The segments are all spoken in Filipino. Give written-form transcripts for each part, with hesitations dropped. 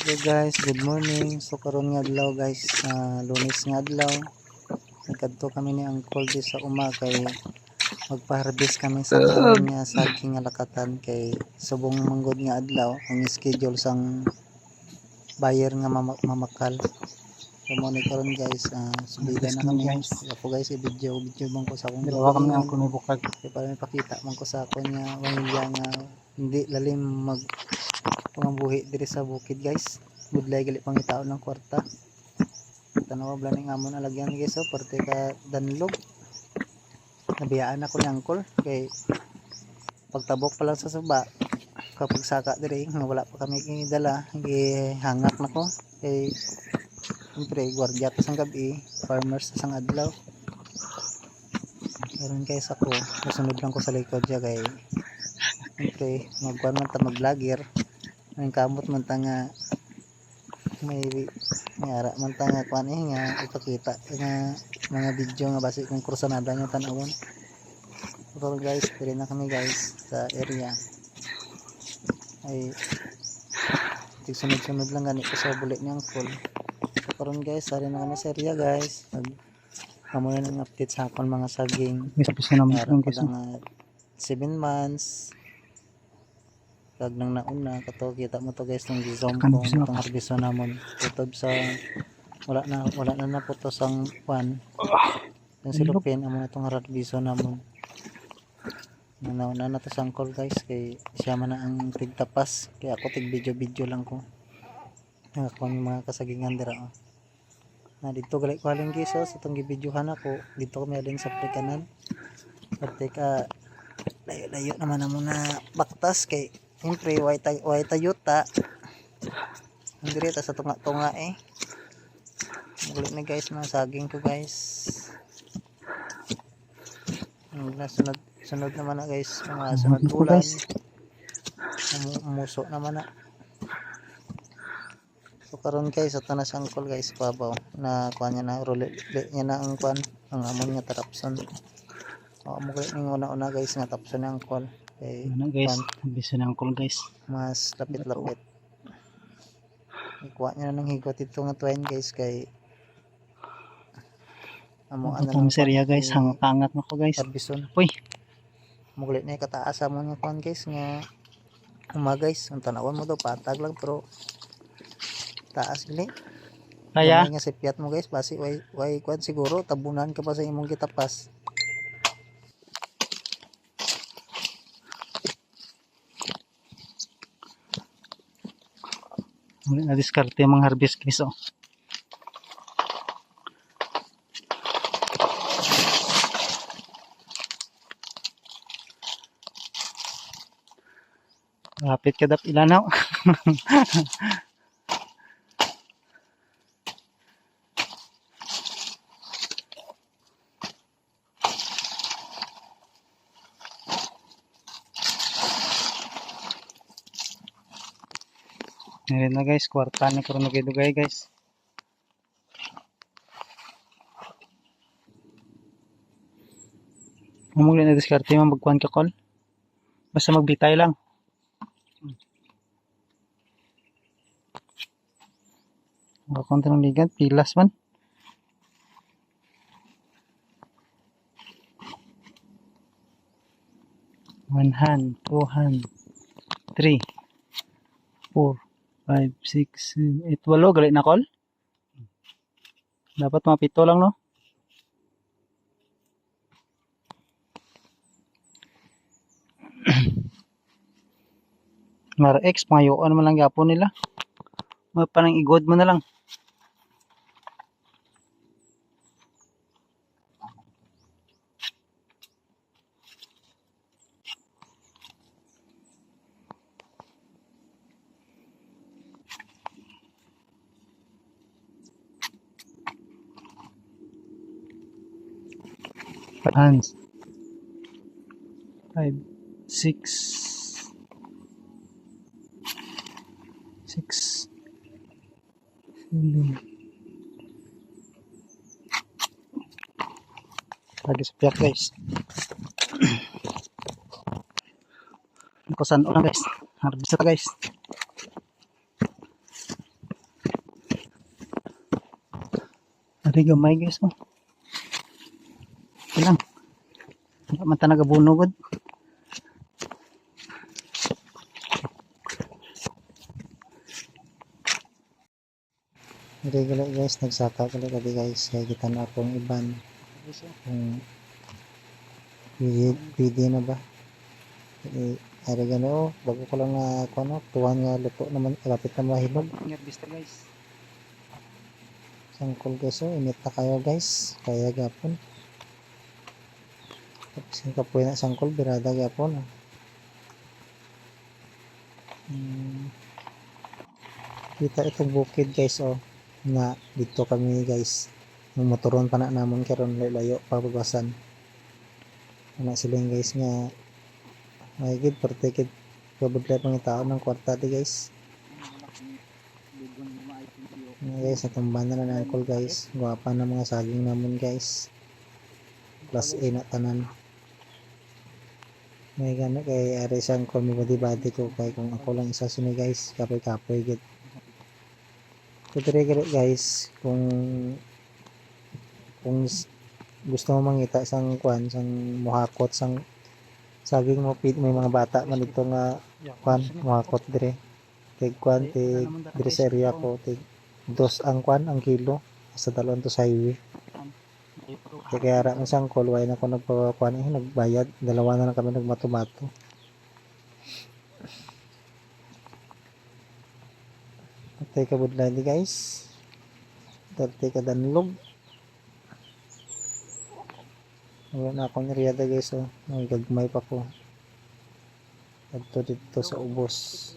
Hello guys, good morning. So karon nga adlaw guys, Lunes nga adlaw. Nagkadto kami ni Uncle di sa kay magpa-harvest kami sa amon nga saging nga lakatan kay subong manggod nga adlaw ang schedule sang buyer nga mamakal. So mo ni karon guys, subida na kami guys. Ako guys, i-video bang ko sa akong Dalawa kami ang kumibukag. kay para may pakita man ko sa akon nga pamilya nga hindi lalim mag pambuhi diri sa bukid guys. Budlay gali pangitaon ng kwarta. Tanawa bla ning amon alagyan guys, so parte ka danlog. Nabiyaan ako ni Uncle kay pagtabok pa lang sa suba kapag saka diri nga wala pa kami dala, gihangak na ko kay siyempre gwardiya ta sang gabi, farmers ta sang adlaw. Karon guys ako nasunod lang ko sa likod siya kay siyempre magkuan man ta mag-vlogger. Ang kamot man ta nga may ara man ta nga kuan nga ipakita nga mga video nga base kung kursanada nga tan-awon. So guys, diri na kami guys sa area. Ay sunod-sunod lang gani ko sa bulit ni Uncle. So karon guys, ari na kami sa area guys. Amo na ng update sa akon mga saging. Guys, naman Ara guys. pa nga 7 months. Kag nang nauna kato kita mo to guys nung gizom ko itong harbison namon kutob sa wala na putos ang kwan yung silupin amo na itong harbison namon nang nauna na to sa Uncle guys kay siya man na ang tigtapas kaya ako tig video lang ko ako ang mga kasagingan dira na dito gali ko halin guys, sa itong gibidyohan ako dito kami halin sa prikanan parte ka layo naman na muna baktas kay siyempre way tayuta andiri ta sa tunga mulit na guys mga saging ko guys sunod naman na guys mga sunod bulan umuso naman na. So karon guys ato na sa Uncle guys babaw na kuan niya na role niya na ang kuan ang amon nga tarapson mulit ning una guys nga tapson ang Uncle. Okay, guys, bisa na Uncle guys. Mas lapit-lapit. Ikuha niya na ng higot ito nga tuwain guys kay amo ana ng serya guys, hangat na ko guys. Harbison. Uy. Mugulit na kataas mo nga kuan guys nga guys, ang tanawon mo daw patag lang pero taas gini. Kaya nga sipiat mo guys, basi way kuan siguro tabunan ka pa sa imong gitapas. na diskarte yung mga harvest guys oh. Lapit ka dap ilanaw. Ngayon na guys, kwarta na karon nagidugay guys. Umuli na diskarte man magkuan ka call. Basta magbitay lang. Kontra ng ligat, pilas man. One hand, two hand, 3, 4, 5, 6, 7, 8, 8, galit na call. Dapat mga 7 lang no. Mara X, mayuan naman lang yapon nila. Parang igod mo na lang. Hands 5, 6, 6, 7. Lagi sa piyak guys. Kusan na guys. Harvest na guys. Dari gamay guys oh. Ilang. Mata nagabunugod. Hindi gali guys, nagsaka gali kadi guys. Kaya kita na akong iban. Kung pwede na ba? Ari gani oh, bago ko lang na ano, tuwan nga luto naman, lapit na mahilog. Nervous ta guys. Sangkol guys oh, init na kayo guys. Kaya gapon. Tapos yung kapoy na sangkol, birada gapon. Kita itong bukid guys oh, na dito kami guys. Yung motoron pa na namon karon layo pababasan. Ano silang guys nga may gid pertikid kabudlat mga tao ng kwarta di guys. Guys, natumban na ng alcohol guys. Guwapa na mga saging namon guys. Plus A na tanan. May gana kay ari sang komi body ko kay kung ako lang isa sini guys. Kapoy gid. Kutre guys, kung gusto mo mangita sang kwan sang muhakot sang saging mo pit may mga bata man dito nga kwan muhakot dire. Tig kwan tig dire sa area ko tig dos ang kwan ang kilo sa dalawang to sa highway. Kaya ara man sang kolway na ko nagpakuan nagbayad dalawa na lang kami nagmato-mato. Patay ka budlay di guys. Patay ka danlog. Wala na akong niriyada guys oh. Nagagmay pa ko. Dito sa ubos.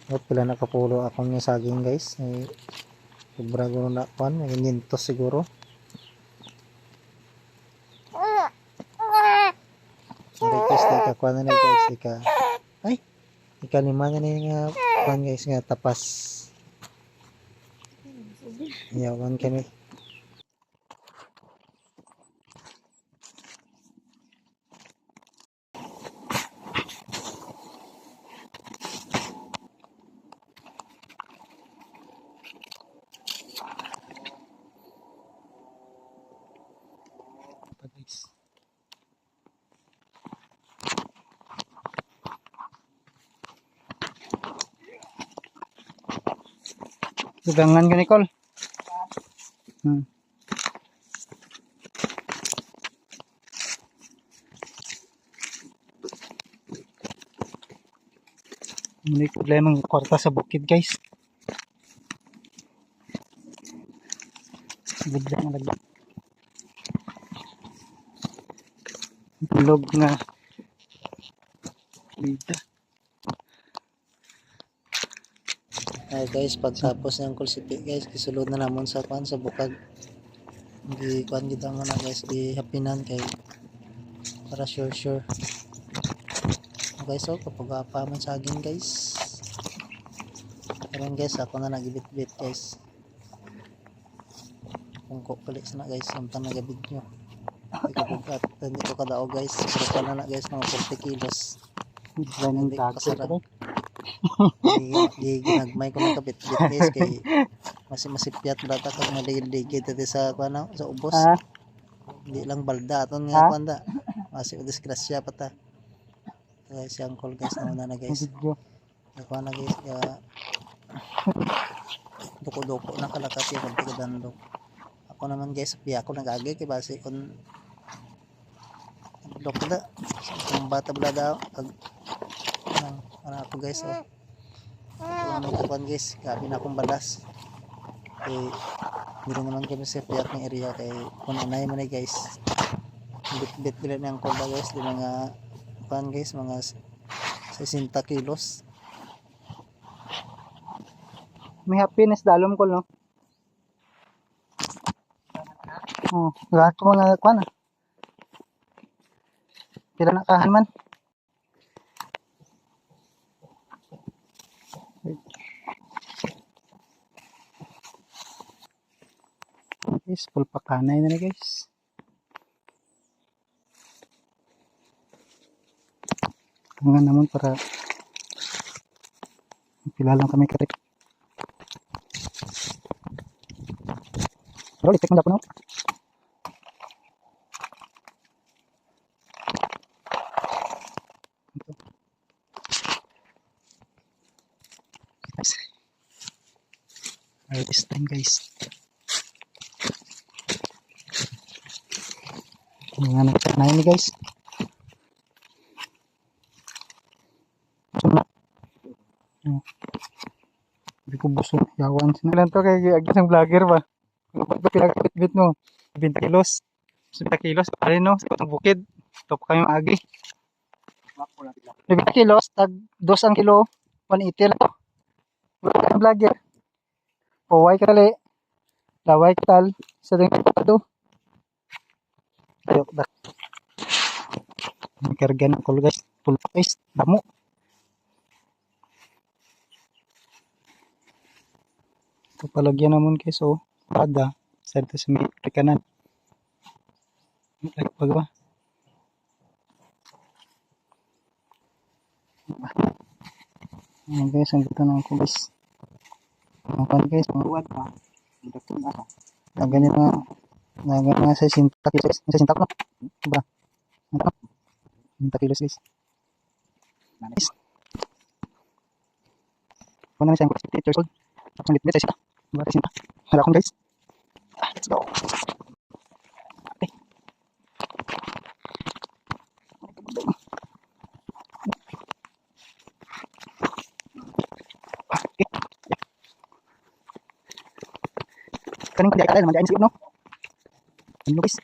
At pila nakapulo akong yung saging guys. Ay, sobra gano'n na pan. May nintos siguro. Request na ikakuha na guys. Ikalima na nga pan guys nga tapas. Yawan kami. Guys. Sugangan ka Nicole. May problema ng kwarta sa bukid guys. Bigla na lagi. Tulog na. Bida. Ay guys, pagtapos ng kulsipi guys, kisulod na namon sa kwan sa bukag. Di kwan kita mo na guys, di hapinan kay para sure. Guys oh, kapag pa man saging guys. Karon guys, ako na nagibit-bit guys. Kungko kalit na guys, samtang nagabidyo. Ikabugat, hindi ko kadao guys. Pero pala na guys, mga 40 kilos. Bigla ng dago. Di ginagmay ko ng kabit-bit guys kay masipyat bata kag maligid dito sa kuno sa ubos. Hindi lang balda aton nga kwanda. Masih disgrasya pata. Guys, yung call guys na guys. Ako na guys ya doko-doko na kalakat yung pagdandok. Ako naman guys, piya ako nagagi kay base kun dokda kung bata blada kag ano ako guys oh. Ano kapan guys, gabi na akong balas. Eh hindi naman kami sa piyak ng area kay kung anay man guys. Bit bila nang kolda guys, di mga pan guys, mga 60 kilos. May happiness dalom ko no. Oh, lahat ko mga kwan. Kira na kahan man. Guys, full pakanay na guys. Nga naman para pila lang kami karek. Pero litik mo dapat no. Guys. Harvest time guys. Mga nagchat na yun guys. Sumna. Hindi ko buso. Yawan. Sinalan to kay isang vlogger ba? Ba't ba pinagkapit-bit mo? 20 kilos. 20 kilos. Pare no? Sa itong bukid. Ito pa kayong agi. 20 kilos. Tag 2 ang kilo. 180 lang to. Wala kang vlogger. Paway kali. Laway katal. Sa rin ito. Ayok dak. Karga na ko guys. Full guys. Damo. Ito palagyan naman guys. So, ada. Sa ito sa may kanan. Like pag ba? Ayan guys, ang ganda ng ako guys. Ang guys, mga uwad pa. Ang ganyan na sa 60 kilos. Sa 60 ko. Diba? Ano? 60 kilos guys. Guys. Kung na siyang 58 years old. Tapos ang litbit sa 60. Diba? Sa 60. Hala akong guys. Let's go. Okay. Kaning pandi ay naman diyan sa no. Ano guys?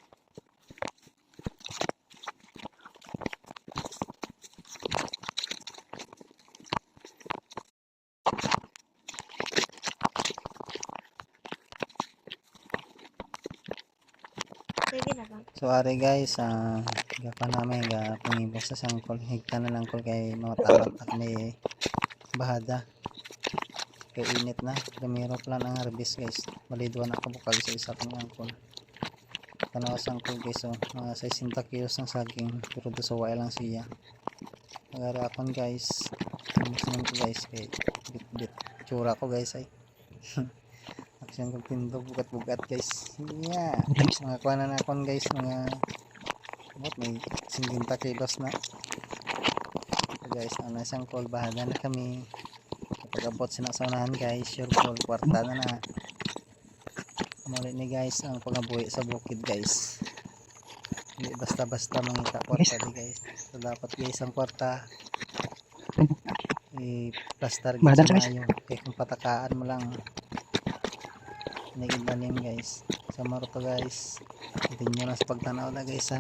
So ari guys, gapa namin pangibos sa sangkol, higta na lang ko kay mga tapat at may bahada. Kay init na, primero plan ang harvest guys. Balidwa na kabukal sa isa kong angkol. Tanaw sangkol guys, so mga 60 kilos ng saging, pero dusawa lang siya. Agara akon guys, action ko guys, kay bit tsura ko guys ay. Action ko tindog bugat-bugat guys. Yeah. Mga kuha na akon guys, mga may 50 kilos na. So guys, ang isang call bahada na kami. Kapag abot sinasaunahan guys, sure call kwarta na. Muli ni guys ang pangabuhi sa bukid guys. Hindi basta-basta mangita kwarta di guys. So dapat guys ang kwarta i-plaster guys sa mayo. Kaya kung patakaan mo lang naging guys. Sa maroto guys. Tingin nyo lang sa pagtanaw na guys ha.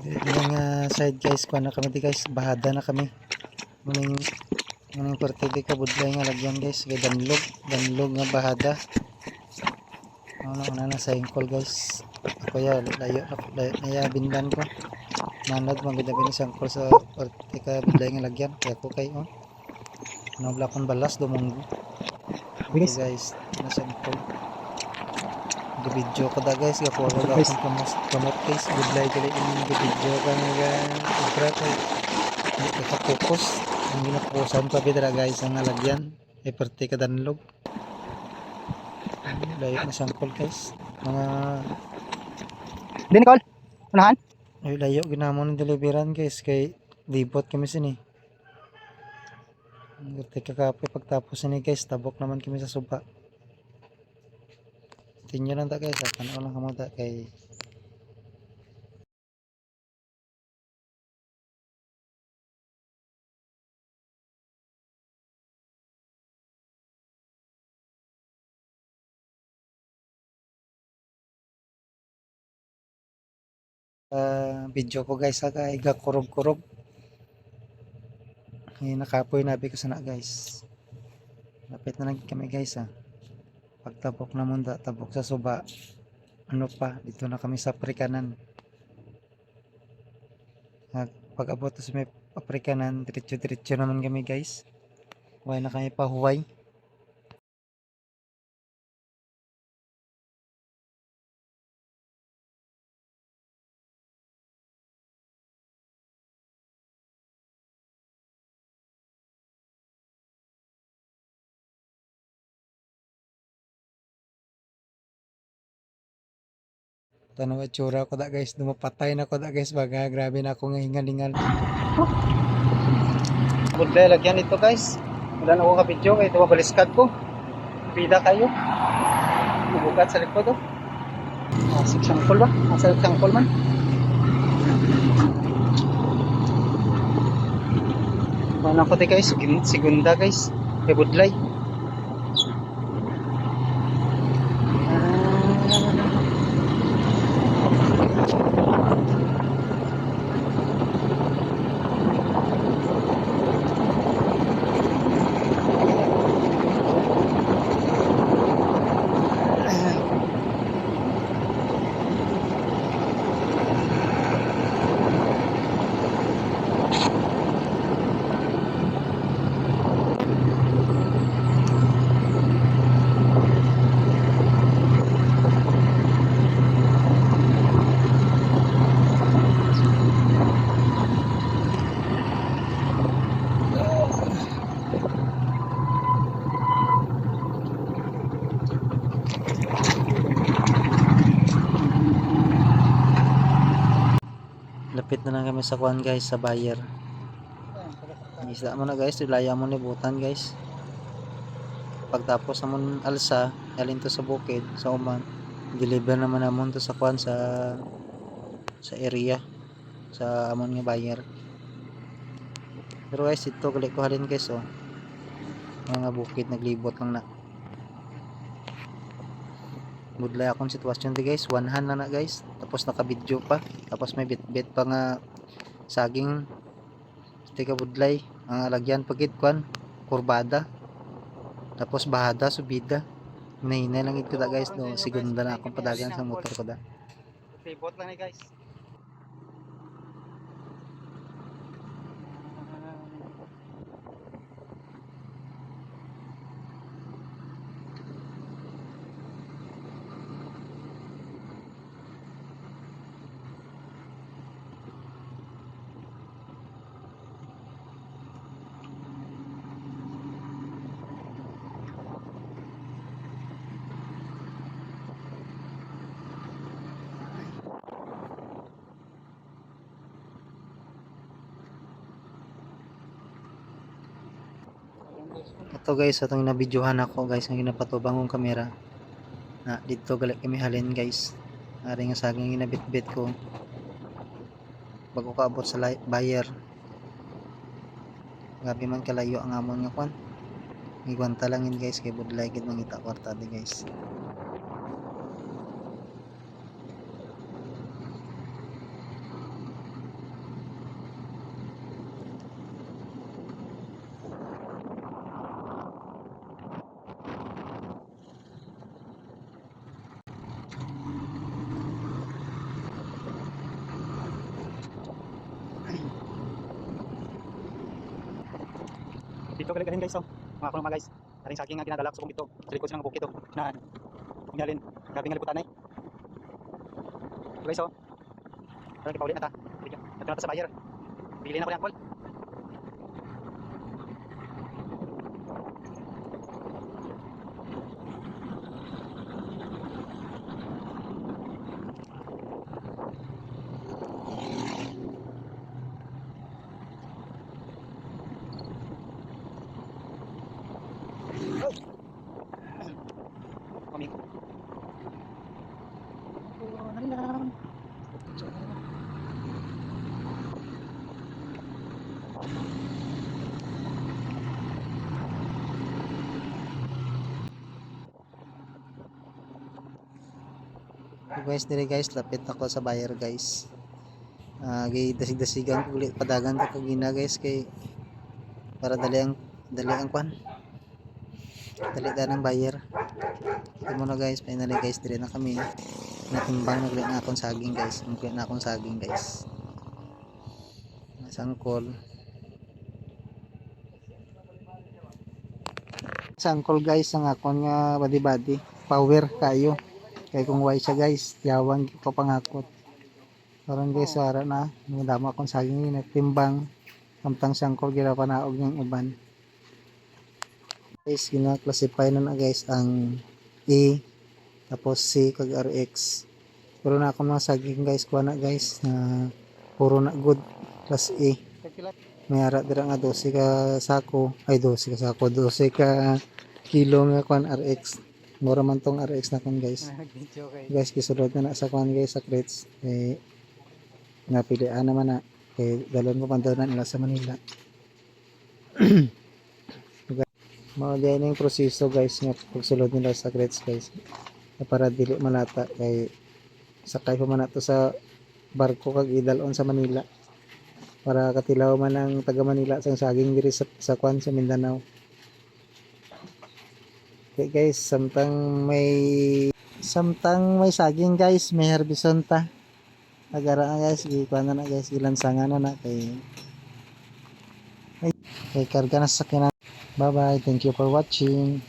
Yung side guys, kuha na kami di guys, bahada na kami. Muning partide ka budlay nga lagyan guys, kay danlog nga bahada. Ano na sa ingkol guys. Ako ya layo na bindan ko. Manod maganda bin isang kol sa parte ka budlay nga lagyan, kaya ko kay no blakon balas dumunggo. Okay guys, nasa ingkol. Video ko da guys, ako wala akong kamot guys, budlay dili yung video ka nga ubra ko. Hindi ka focus. Ang ginapokusan pa bidra guys ang nalagyan. E parte ka danlog. Layo na sangkol guys. Mga Di Nicole. Unahan. ay layo ginamon ng deliveran guys kay dibot kami sini. Parte ka kape pagtapos ni guys, tabok naman kami sa suba. Tinyo lang ta guys, tanaw lang kamo ta kay video ko guys, kay gakurob-kurob. Ngayon nakapoy nabi ko sana guys. Lapit na lang kami guys ha. Pagtabok na munda, tabok sa suba. Ano pa, dito na kami sa Aprikanan. Pag abot sa may Aprikanan, diretso-diretso naman kami guys. Huwag na kami pa huway. Tanaw at tsura ko da guys, dumapatay na ko da guys, baga grabe na ako nga hingal-hingal. Budlay lagyan ito guys. Wala na akong ka-video kaya ito mabaliskad ko. Pida kayo. Mabugat sa likod oh. Sangkol ba? Nasa sangkol man. Wala ko tayo guys. Segunda guys. Kay budlay. Lapit na lang kami sa kuan guys, sa buyer. Isda mo na guys, ilaya mo ni butan guys. Pagtapos namon alsa, alin to sa bukid, sa uman. Deliver naman namon to sa kuan sa area sa amon nga buyer. Pero guys, ito gali ko halin guys oh. Mga bukid naglibot lang na. Budlay akong sitwasyon di guys, one hand na guys, tapos naka-video pa, tapos may bit-bit pa nga saging. Tika budlay, ang alagyan pagit kwan, kurbada, tapos bahada, subida. Hinay lang ito da guys, no, segunda na akong padagan sa motor ko da. Tribot lang ni guys. Ito guys, atong nabidyohan ako guys, nga ginapatubang kong kamera. Na dito gali kami halin guys. Ari nga saging ginabit-bit ko bago kaabot sa buyer. Grabe man kalayo ang amon nga kwan. Igwanta lang yun guys, kay budlay gid mangita kwarta di guys. Dito galing guys oh. Mga kuno guys. Aring saking nga ginadala sa bukid to. Sa likod ng bukid to. Na ingalin, gabi nga liputan ay. Guys oh. Ano ki paulit na ta. Ito na ta sa buyer. Bili na ko ni Uncle. Coming. Dali lang. So guys, dire guys, lapit ako sa buyer guys. Gay dasig-dasigan ko ulit padagan to kagina guys, kay para dali ang kwan. Dali ng buyer. Ito muna guys, finally guys, dire na kami. Natimbang na akong saging guys. Naglit na akong saging guys. Sangkol. Sangkol guys, ang akon nga body power kayo. Kay kung why siya guys, yawang ko pangakot. Karon guys, ara na, madama akong saging natimbang. Samtang sangkol gira panaog ng uban. Guys, gina-classify na guys ang E tapos C kag RX. Pero na ako mga saging guys, kuha na guys na puro na good plus E. May ara dira nga 12 ka sako, ay 12 ka sako, 12 ka kilo nga kuan RX. Mura man tong RX na kun guys. Guys, gisulod na sa kuan guys sa crates. Nga pilian naman na kay dalon ko pandanan nila sa Manila. Mao diay ning proseso guys nga pagsulod nila sa crates guys. Para dili malata kay sakay pa man nato sa barko kag idalon sa Manila para katilaw man ang taga Manila sang saging diri sa kwan sa Mindanao. Okay guys, samtang may saging guys, may harbison ta. Agara na guys, gikuan na guys, gilansangan na kay karga na sa sakyanan. Bye bye, thank you for watching.